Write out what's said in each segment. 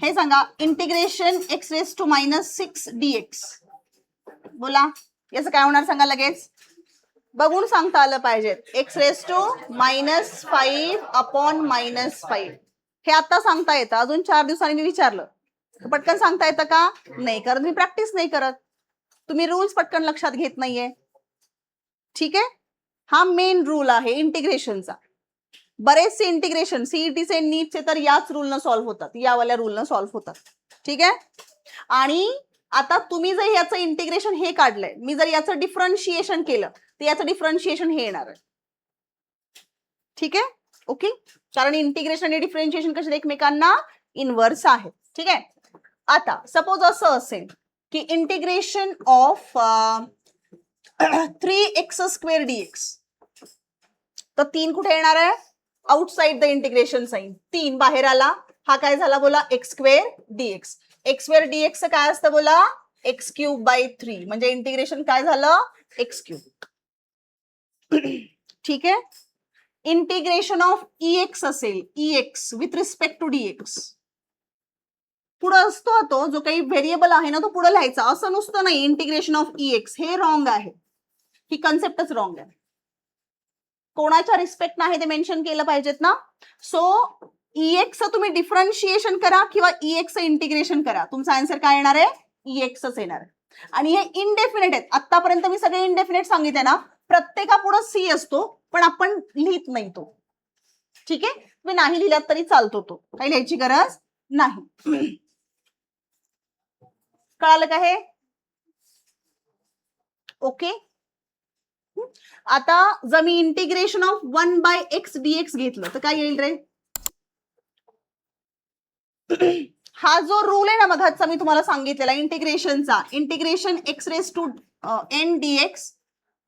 हे सांगा integration x raise to -6 dx. बोला याचं काय होणार सांगा लगेच. बघून सांगता आलं पाहिजे. एक्स रेस टू -5 अपॉन -5 हे आता सांगता येतं. अजून 4 दिवसांनी मी विचारलं पटकन सांगता येतं का? नाही, कारण तुम्ही प्रॅक्टिस नाही करत, तुम्ही रूल्स पटकन लक्षात घेत नाहीये. ठीक आहे, हा मेन रूल आहे इंटिग्रेशनचा. बरेचसे इंटिग्रेशन सीईटीचे नीटचे तर याच रूलनं सॉल्व्ह होतात, यावाल्या रूलनं सॉल्व्ह होतात. ठीक आहे, आणि आता तुम्ही जर याचं इंटिग्रेशन हे काढलंय, मी जर याचं डिफरन्शिएशन केलं तर याचं डिफरन्शिएशन हे येणार आहे. ठीक आहे, ओके, कारण इंटिग्रेशन आणि डिफरन्शिएशन कसे एकमेकांना इनव्हर्स आहे. ठीक आहे, आता सपोज असं असेल की इंटिग्रेशन ऑफ 3x² dx, तर 3 कुठे येणार आहे? Outside the integration sign. 3 बाहेर आला, हा काय झाला बोला? x² dx. x² dx काय असतं बोला? x³/3, म्हणजे इंटिग्रेशन काय झालं? x³. ठीक आहे, इंटिग्रेशन ऑफ ex असेल, ex with respect to dx, पुढं असतो तो जो काही व्हेरिएबल आहे ना तो पुढे लिहायचा, असं नुसतं नाही. इंटिग्रेशन ऑफ ex हे रॉंग आहे, ही कन्सेप्टच रॉंग आहे. कोणाच्या रिस्पेक्ट आहे ते मेन्शन केलं पाहिजेत ना. सो ex तुम्ही डिफरन्शिएशन करा किंवा ex इंटिग्रेशन करा, तुमचा आन्सर काय येणार आहे? ex येणार आहे. आणि हे इनडेफिनेट आहेत. आतापर्यंत मी सगळे इनडेफिनेट सांगितले ना, प्रत्येकापुढे सी असतो पण आपण लिहित नाही तो. ठीक आहे, तुम्ही नाही लिहिलात तरी चालतो, तो काही लिहायची गरज नाही. कळालं का हे? ओके, आता जर मी इंटिग्रेशन ऑफ 1/x dx घेतलं तर काय येईल रे? हा जो रूल आहे ना मगाचा मी तुम्हाला सांगितलेला इंटिग्रेशनचा, integration x raise to n dx,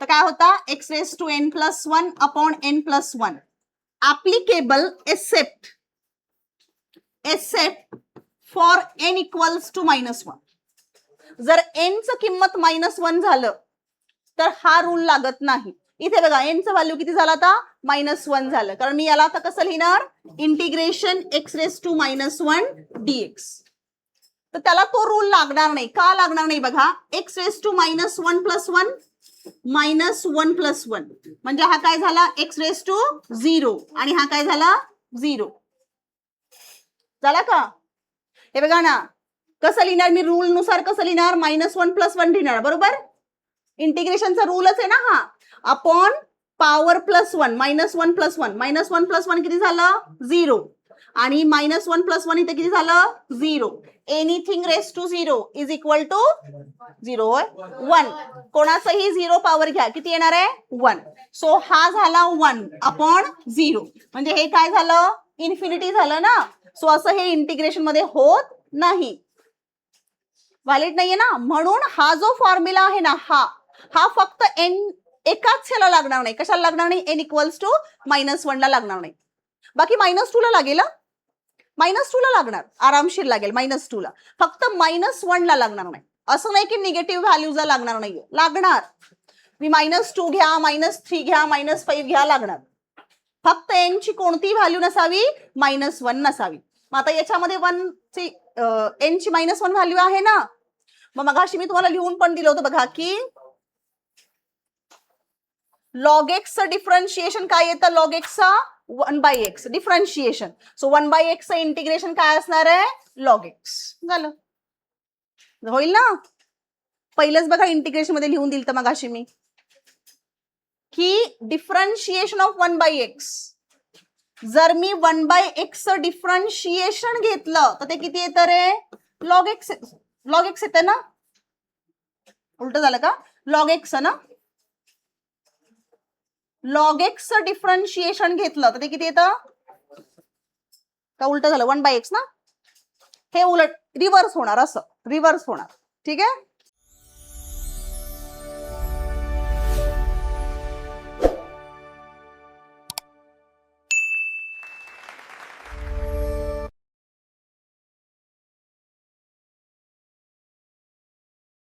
तर काय होता? x raise to n+1 upon n+1 applicable except for n equals to -1. जर n चं किंमत -1 झालं तर हा रूल लागत नाही. इथे बघा n चं व्हॅल्यू किती झालं आता? -1 झालं, कारण मी याला आता कसं लिहिणार? Integration x raise to -1 dx. तर त्याला तो रूल लागणार नाही. का लागणार नाही बघा? x रेस टू -1 + 1 -1 + 1 म्हणजे हा काय झाला? x रेस टू 0 आणि हा काय झाला? 0 झाला का? हे बघा ना, कसं लिहिणार मी? रूल नुसार कसं लिहिणार? -1 + 1 लिहिणार, बरोबर? इंटिग्रेशनचा रूलच आहे ना हा. अपॉन पॉवर +1, -1 + 1, -1 + 1 किती झालं? 0 आणि -1 + 1 इथे किती झालं? 0. Anything raise to 0 is equal to 0, 1. कोणाचंही 0 पॉवर घ्या, किती येणार आहे? 1. सो हा झाला 1 अपॉन 0, म्हणजे हे काय झालं? इन्फिनिटी झालं ना. सो असं हे इंटिग्रेशन मध्ये होत नाही, व्हॅलिड नाहीये ना. म्हणून हा जो फॉर्म्युला आहे ना, हा फक्त n एकाच ह्याला लागणार नाही. कशाला लागणार नाही? n इक्वल्स टू -1 ला लागणार नाही. बाकी -2 ला लागेल, -2 ला लागणार, आरामशीर लागेल -2 ला. फक्त -1 ला लागणार नाही. असं नाही की निगेटिव्ह व्हॅल्यूजला लागणार नाहीये, लागणार. मी -2 घ्या, -3 घ्या, -5 घ्या, लागणार. फक्त n ची कोणती व्हॅल्यू नसावी? -1 नसावी. मग आता याच्यामध्ये n ची -1 व्हॅल्यू आहे ना. मग मगाशी मी तुम्हाला लिहून पण दिलं होतं बघा की log x चं डिफरन्शिएशन काय येतं? log x चा 1/x डिफरन्शिएशन. सो 1/x चं इंटिग्रेशन काय असणार आहे? log x. झालं, होईल ना. पहिलेच बघा इंटिग्रेशन मध्ये लिहून दिलं तर मगाशी मी की डिफरन्शिएशन ऑफ 1/x. जर मी 1/x चं डिफरन्शिएशन घेतलं तर ते किती येतं रे? log x येते ना. उलट झालं का? log x ना, log x चं डिफरन्शिएशन घेतलं तर ते किती येतं? का उलट झालं? 1/x ना. हे उलट रिव्हर्स होणार, असं रिव्हर्स होणार. ठीक आहे,